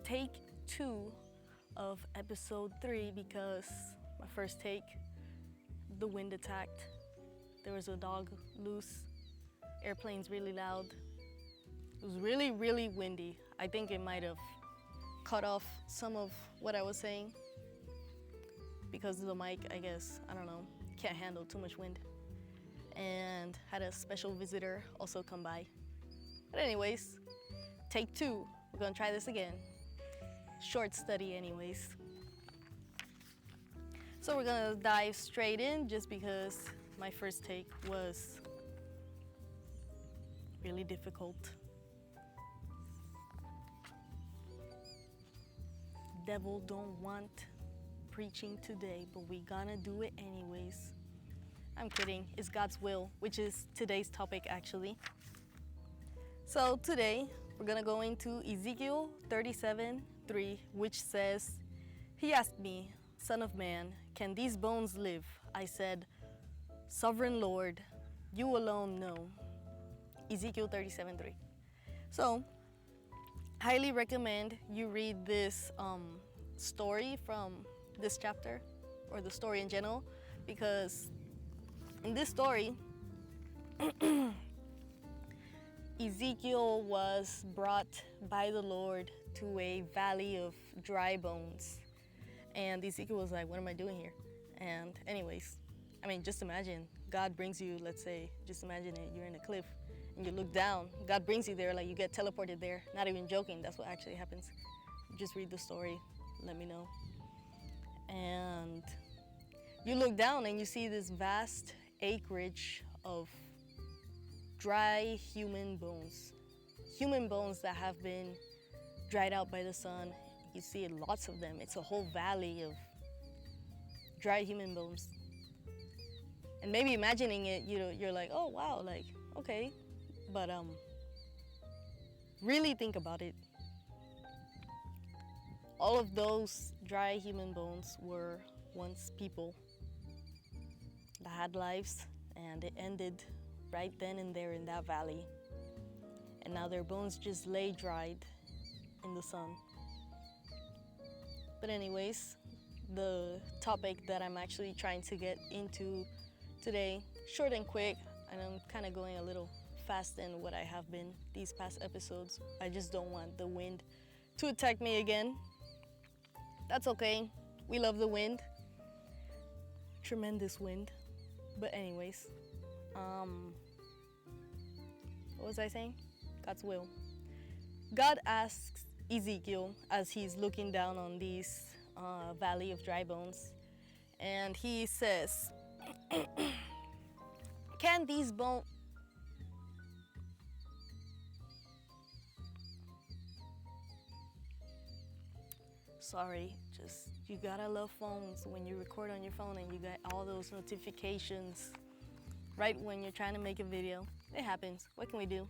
take 2 of episode 3 because my first take, the wind attacked. There was a dog loose, airplanes really loud. It was really, really windy. I think it might have cut off some of what I was saying because the mic, I guess, I don't know, can't handle too much wind. And had a special visitor also come by. But anyways, take 2. We're gonna try this again. Short study anyways. So we're gonna dive straight in just because my first take was really difficult. Devil don't want preaching today, but we gonna do it anyways. I'm kidding, it's God's will, which is today's topic actually. So today, we're gonna go into Ezekiel 37:3, which says, "He asked me, 'Son of man, can these bones live?' I said, 'Sovereign Lord, you alone know.'" Ezekiel 37:3. So, highly recommend you read this story from this chapter, or the story in general, because in this story, Ezekiel was brought by the Lord to a valley of dry bones. And Ezekiel was like, what am I doing here? And anyways, I mean, just imagine, God brings you, let's say, just imagine it, you're in a cliff and you look down, God brings you there, like you get teleported there. Not even joking, that's what actually happens. Just read the story, let me know. And you look down and you see this vast acreage of dry human bones that have been dried out by the sun. You see lots of them. It's a whole valley of dry human bones. And maybe imagining it, you're like, oh wow, like, okay. But really think about it. All of those dry human bones were once people that had lives, and it ended right then and there in that valley. And now their bones just lay dried in the sun. But anyways, the topic that I'm actually trying to get into today, short and quick, and I'm kind of going a little fast in what I have been these past episodes. I just don't want the wind to attack me again. That's okay, we love the wind. Tremendous wind. But anyways, what was I saying? God's will. God asks Ezekiel as he's looking down on these valley of dry bones, and he says, "Can these bones..." Sorry, just you gotta love phones when you record on your phone and you get all those notifications right when you're trying to make a video. It happens. What can we do?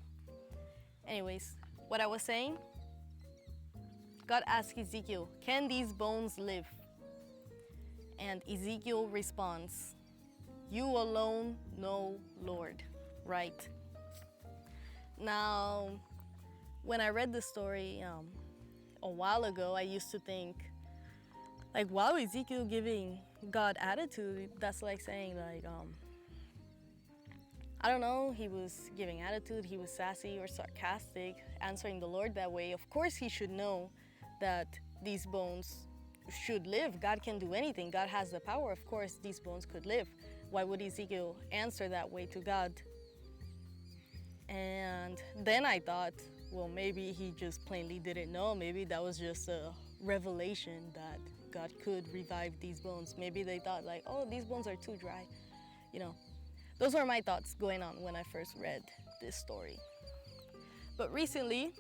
Anyways, what I was saying, God asked Ezekiel, "Can these bones live?" And Ezekiel responds, "You alone know, Lord." Right? Now, when I read the story a while ago, I used to think, like, wow, Ezekiel giving God attitude. That's like saying, like, I don't know, he was giving attitude, he was sassy or sarcastic, answering the Lord that way. Of course he should know that these bones should live. God can do anything. God has the power. Of course these bones could live. Why would Ezekiel answer that way to God? And then I thought, well, maybe he just plainly didn't know. Maybe that was just a revelation that God could revive these bones. Maybe they thought like, oh, these bones are too dry. You know, those were my thoughts going on when I first read this story. But recently,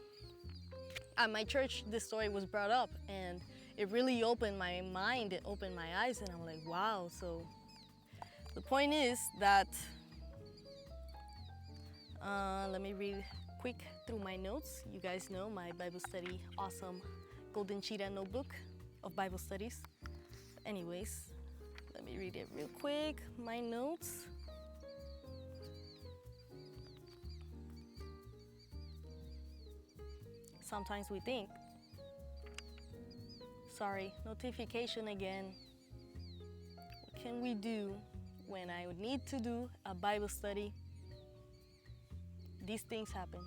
at my church, this story was brought up and it really opened my mind, it opened my eyes, and I'm like, wow. So the point is that, let me read quick through my notes. You guys know my Bible study, awesome Golden Cheetah notebook of Bible studies. Anyways, let me read it real quick, my notes. Sometimes we think sorry, notification again. What can we do when I would need to do a Bible study? These things happen.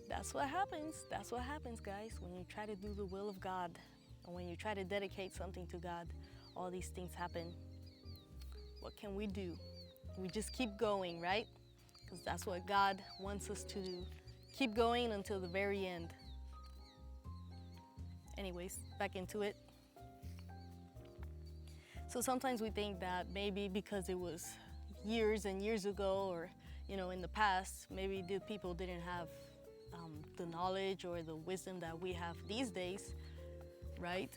That's what happens. That's what happens, guys, when you try to do the will of God. And when you try to dedicate something to God, all these things happen. What can we do? We just keep going, right? Because that's what God wants us to do. Keep going until the very end. Anyways, back into it. So sometimes we think that maybe because it was years and years ago, or in the past, maybe the people didn't have the knowledge or the wisdom that we have these days, right?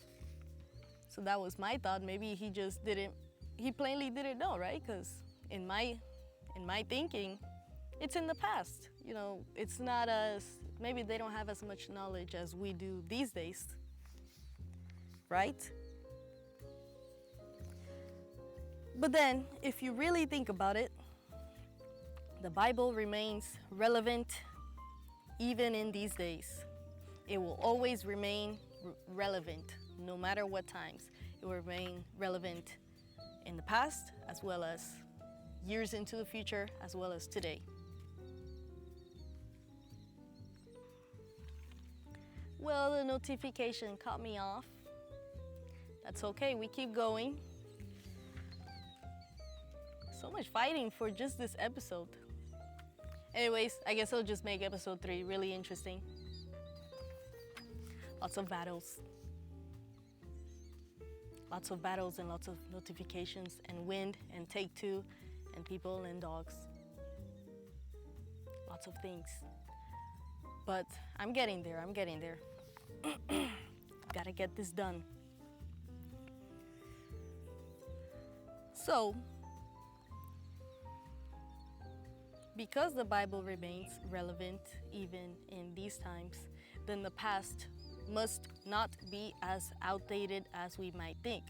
So that was my thought. Maybe he plainly didn't know, right? Because in my thinking, it's in the past. It's not maybe they don't have as much knowledge as we do these days, right? But then, if you really think about it, the Bible remains relevant even in these days. It will always remain relevant, no matter what times. It will remain relevant in the past, as well as years into the future, as well as today. Well, the notification caught me off. That's okay, we keep going. So much fighting for just this episode. Anyways, I guess I'll just make episode 3 really interesting. Lots of battles. Lots of battles and lots of notifications and wind and take 2 and people and dogs. Lots of things. But I'm getting there. Gotta get this done. So, because the Bible remains relevant even in these times, then the past must not be as outdated as we might think.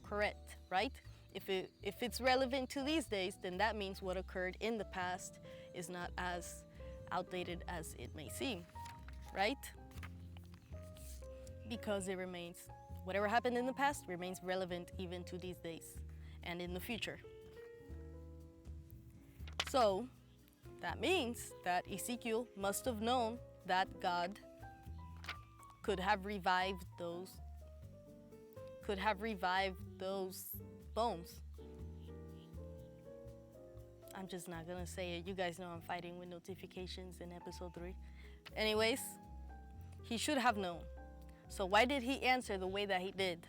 Correct, right? If it's relevant to these days, then that means what occurred in the past is not as outdated as it may seem, right? Because whatever happened in the past remains relevant even to these days and in the future. So, that means that Ezekiel must have known that God could have revived those bones. I'm just not gonna say it. You guys know I'm fighting with notifications in episode 3. Anyways, he should have known. So why did he answer the way that he did?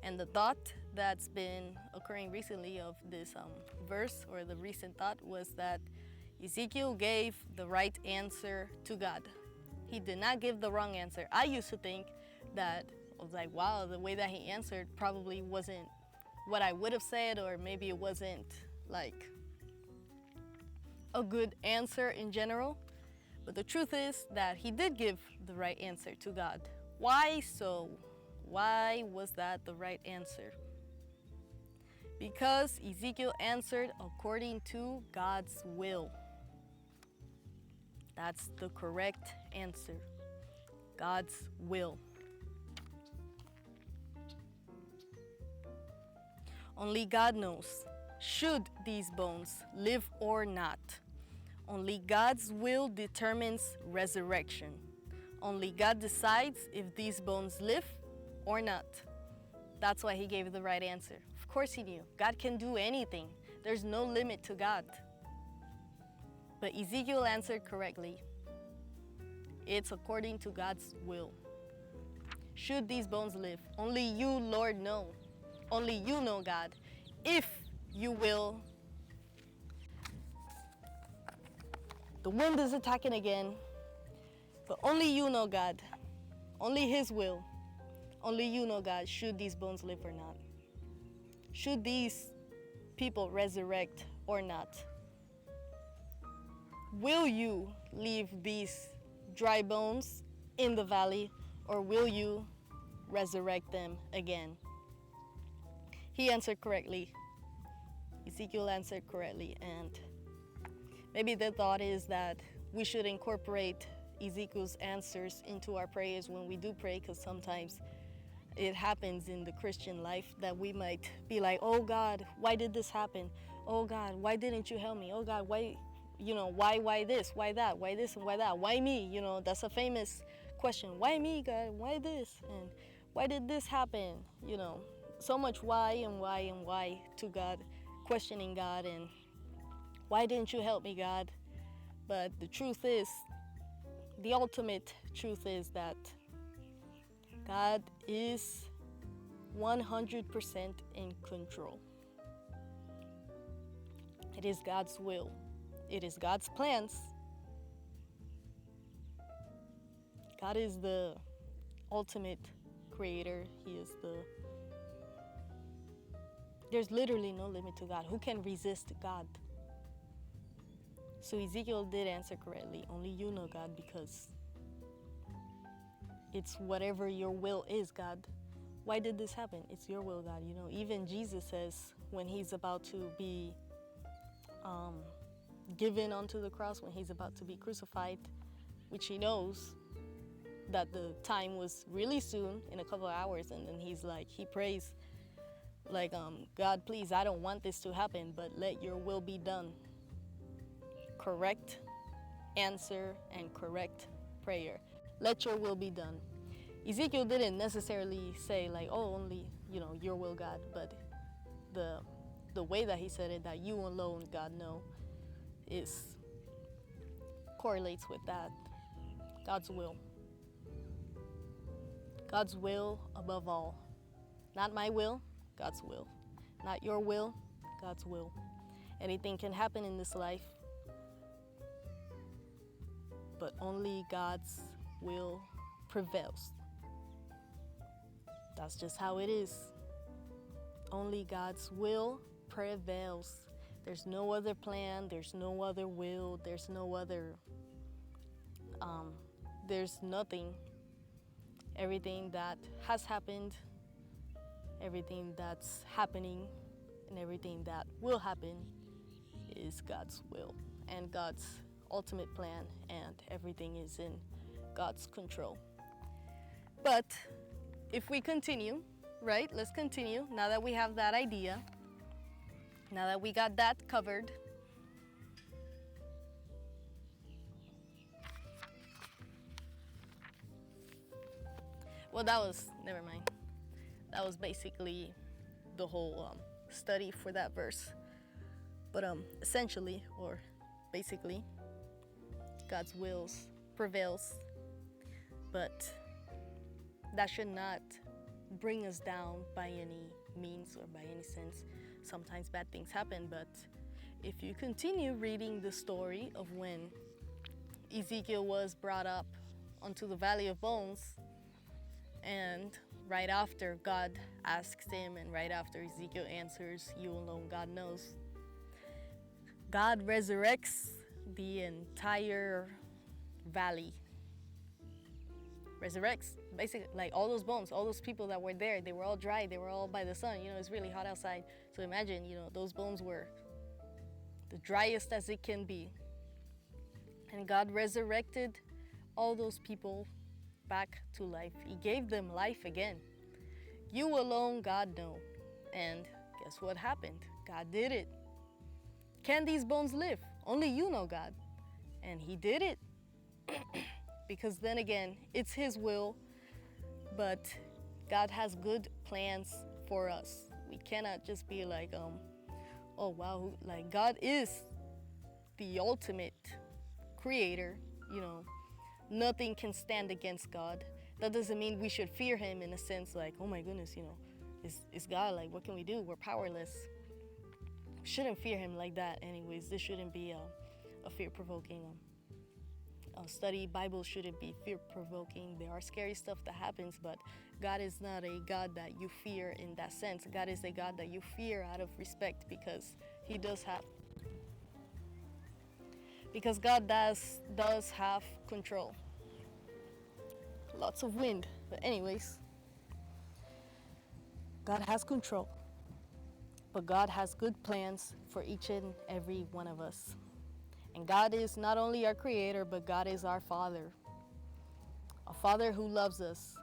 And the thought that's been occurring recently of this verse, or the recent thought, was that Ezekiel gave the right answer to God. He did not give the wrong answer. I used to think that, I was like, wow, the way that he answered probably wasn't what I would have said, or maybe it wasn't like a good answer in general. But the truth is that he did give the right answer to God. Why so? Why was that the right answer? Because Ezekiel answered according to God's will. That's the correct answer. God's will. Only God knows, should these bones live or not. Only God's will determines resurrection. Only God decides if these bones live or not. That's why he gave the right answer. Of course he knew. God can do anything. There's no limit to God. But Ezekiel answered correctly. It's according to God's will. Should these bones live? Only you, Lord, know. Only you know, God, if you will. The wind is attacking again. But only you know, God. Only his will. Only you know, God, should these bones live or not. Should these people resurrect or not. Will you leave these dry bones in the valley, or will you resurrect them again? He answered correctly. Ezekiel answered correctly, and maybe the thought is that we should incorporate Ezekiel's answers into our prayers when we do pray, because sometimes it happens in the Christian life that we might be like, oh God, why did this happen? Oh God, why didn't you help me? Oh God, why, why this, why that, why this and why that, why me? That's a famous question. Why me, God? Why this? And why did this happen? So much why and why and why to God, questioning God, and why didn't you help me, God? But the truth is, the ultimate truth is that God is 100% in control. It is God's will. It is God's plans. God is the ultimate creator. There's literally no limit to God. Who can resist God? So Ezekiel did answer correctly. Only you know, God, because it's whatever your will is, God. Why did this happen? It's your will, God. Even Jesus says when he's about to be given onto the cross, when he's about to be crucified, which he knows that the time was really soon, in a couple of hours, and then he prays like, God, please, I don't want this to happen, but let your will be done. Correct answer and correct prayer. Let your will be done. Ezekiel didn't necessarily say like, oh, only, your will, God, but the way that he said it, that you alone, God, know, correlates with that. God's will. God's will above all. Not my will, God's will. Not your will, God's will. Anything can happen in this life, but only God's will prevails. That's just how it is. Only God's will prevails. There's no other plan, there's no other will, there's nothing. Everything that has happened, everything that's happening, and everything that will happen is God's will and God's ultimate plan, and everything is in God's control. But if we continue, right? Let's continue. Now that we have that idea, now that we got that covered, well, never mind. That was basically the whole study for that verse. But essentially, or basically, God's will prevails, but that should not bring us down by any means or by any sense. Sometimes bad things happen, but if you continue reading the story of when Ezekiel was brought up onto the Valley of Bones, and right after God asks him, and right after Ezekiel answers, you alone, God knows, God resurrects the entire valley. Resurrects, basically, like all those bones, all those people that were there, they were all dry, they were all by the sun. It's really hot outside. So imagine, those bones were the driest as it can be. And God resurrected all those people back to life. He gave them life again. You alone, God, know. And guess what happened? God did it. Can these bones live? Only you know, God. And he did it. Because then again, it's his will, but God has good plans for us. We cannot just be like, oh wow, like God is the ultimate creator, nothing can stand against God. That doesn't mean we should fear him in a sense like, oh my goodness, is God, like, what can we do? We're powerless. We shouldn't fear him like that. Anyways, this shouldn't be a fear-provoking study. Bible shouldn't be fear-provoking. There are scary stuff that happens, but God is not a God that you fear in that sense. God is a God that you fear out of respect, because he does have, because God does have control. Lots of wind, but anyways, God has control, but God has good plans for each and every one of us. And God is not only our creator, but God is our Father. a Father who loves us.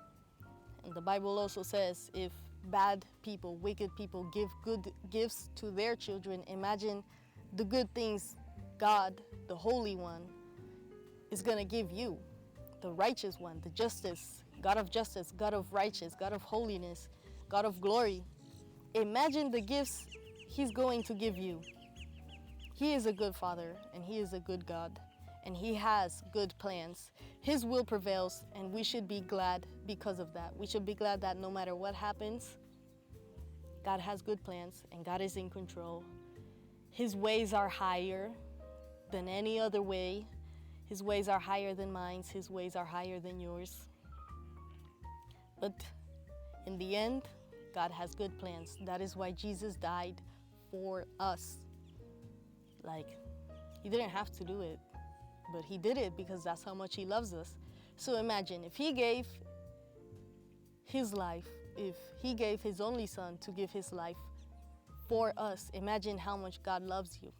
And the Bible also says if bad people, wicked people give good gifts to their children, imagine the good things God, the Holy One, is going to give you, the righteous one, the justice, God of righteous, God of holiness, God of glory. Imagine the gifts He's going to give you. He is a good Father, and He is a good God, and He has good plans. His will prevails, and we should be glad because of that. We should be glad that no matter what happens, God has good plans, and God is in control. His ways are higher than any other way. His ways are higher than mine. His ways are higher than yours. But in the end, God has good plans. That is why Jesus died for us. Like, He didn't have to do it, but He did it because that's how much He loves us. So imagine if He gave His life, if He gave His only Son to give His life for us, imagine how much God loves you.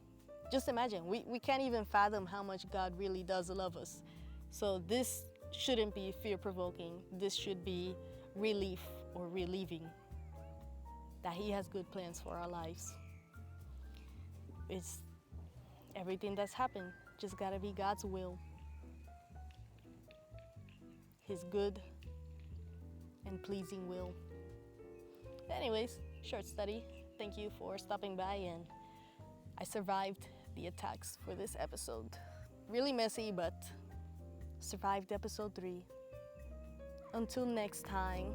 Just imagine. We can't even fathom how much God really does love us. So this shouldn't be fear-provoking. This should be relief or relieving that He has good plans for our lives. It's everything that's happened just gotta be God's will. His good and pleasing will. Anyways, short study. Thank you for stopping by, and I survived the attacks for this episode. Really messy, but survived episode 3. Until next time.